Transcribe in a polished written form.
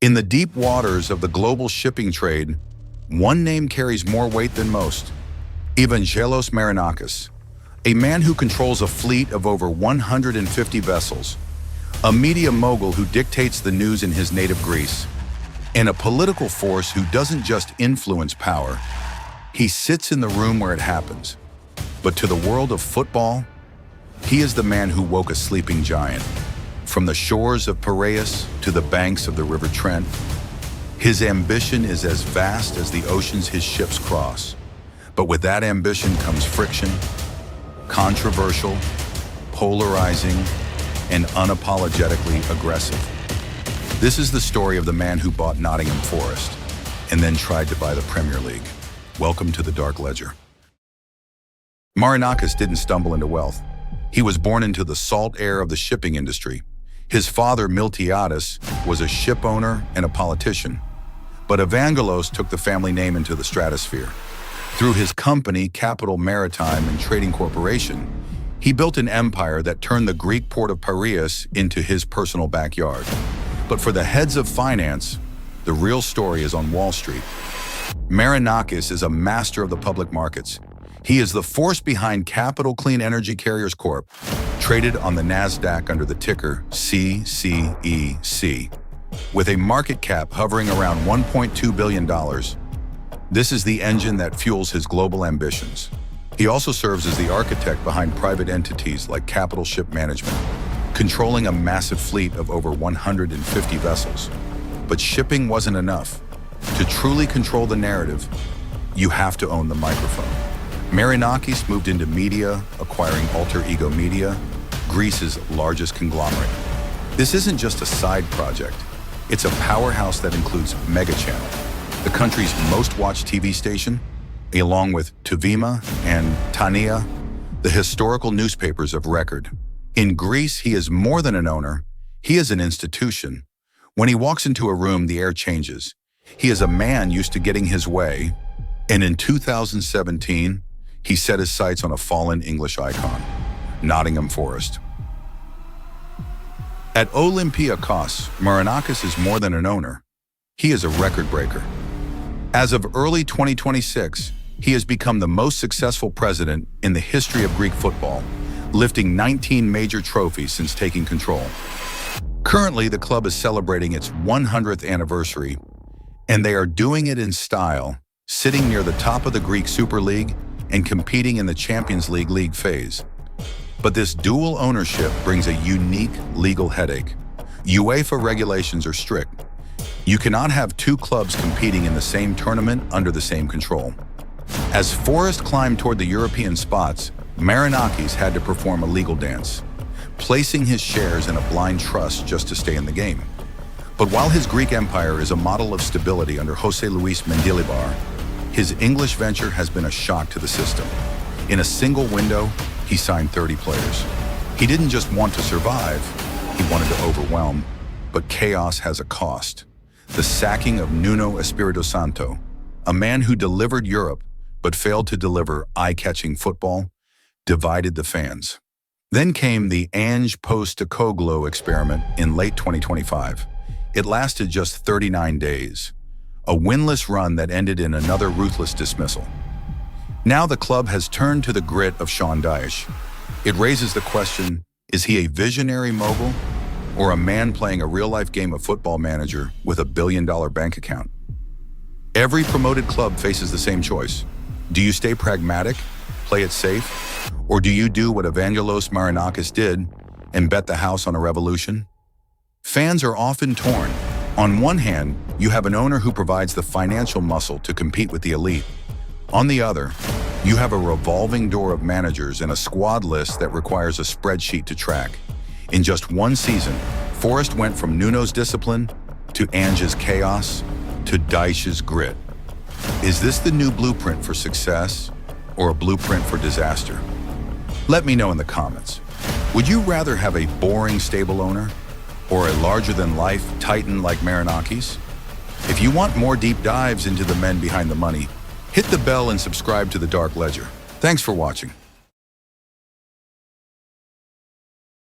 In the deep waters of the global shipping trade, one name carries more weight than most: Evangelos Marinakis, a man who controls a fleet of over 150 vessels, a media mogul who dictates the news in his native Greece, and a political force who doesn't just influence power, he sits in the room where it happens. But to the world of football, he is the man who woke a sleeping giant. From the shores of Piraeus to the banks of the River Trent, his ambition is as vast as the oceans his ships cross. But with that ambition comes friction, controversial, polarizing, and unapologetically aggressive. This is the story of the man who bought Nottingham Forest and then tried to buy the Premier League. Welcome to the Dark Ledger. Marinakis didn't stumble into wealth. He was born into the salt air of the shipping industry. His father, Miltiadis, was a ship owner and a politician. But Evangelos took the family name into the stratosphere. Through his company, Capital Maritime Trading Corp, he built an empire that turned the Greek port of Piraeus into his personal backyard. But for the heads of finance, the real story is on Wall Street. Marinakis is a master of the public markets. He is the force behind Capital Clean Energy Carriers Corp, traded on the NASDAQ under the ticker CCEC. With a market cap hovering around $1.2 billion, this is the engine that fuels his global ambitions. He also serves as the architect behind private entities like Capital Ship Management, controlling a massive fleet of over 150 vessels. But shipping wasn't enough. To truly control the narrative, you have to own the microphone. Marinakis moved into media, acquiring Alter Ego Media, Greece's largest conglomerate. This isn't just a side project. It's a powerhouse that includes Mega Channel, the country's most watched TV station, along with Tuvima and Tania, the historical newspapers of record. In Greece, he is more than an owner. He is an institution. When he walks into a room, the air changes. He is a man used to getting his way, and in 2017, he set his sights on a fallen English icon, Nottingham Forest. At Olympiacos, Marinakis is more than an owner. He is a record breaker. As of early 2026, he has become the most successful president in the history of Greek football, lifting 19 major trophies since taking control. Currently, the club is celebrating its 100th anniversary, and they are doing it in style, sitting near the top of the Greek Super League and competing in the Champions League phase. But this dual ownership brings a unique legal headache. UEFA regulations are strict. You cannot have two clubs competing in the same tournament under the same control. As Forest climbed toward the European spots, Marinakis had to perform a legal dance, placing his shares in a blind trust just to stay in the game. But while his Greek empire is a model of stability under José Luis Mendilibar, his English venture has been a shock to the system. In a single window, he signed 30 players. He didn't just want to survive, he wanted to overwhelm. But chaos has a cost. The sacking of Nuno Espirito Santo, a man who delivered Europe but failed to deliver eye-catching football, divided the fans. Then came the Ange Postecoglou experiment in late 2025. It lasted just 39 days. A winless run that ended in another ruthless dismissal. Now the club has turned to the grit of Sean Dyche. It raises the question, is he a visionary mogul or a man playing a real-life game of football manager with $1 billion bank account? Every promoted club faces the same choice. Do you stay pragmatic, play it safe, or do you do what Evangelos Marinakis did and bet the house on a revolution? Fans are often torn. On one hand, you have an owner who provides the financial muscle to compete with the elite. On the other, you have a revolving door of managers and a squad list that requires a spreadsheet to track. In just one season, Forest went from Nuno's discipline to Ange's chaos to Dyche's grit. Is this the new blueprint for success or a blueprint for disaster? Let me know in the comments. Would you rather have a boring, stable owner or a larger-than-life titan like Marinakis? If you want more deep dives into the men behind the money, hit the bell and subscribe to the Dark Ledger. Thanks for watching.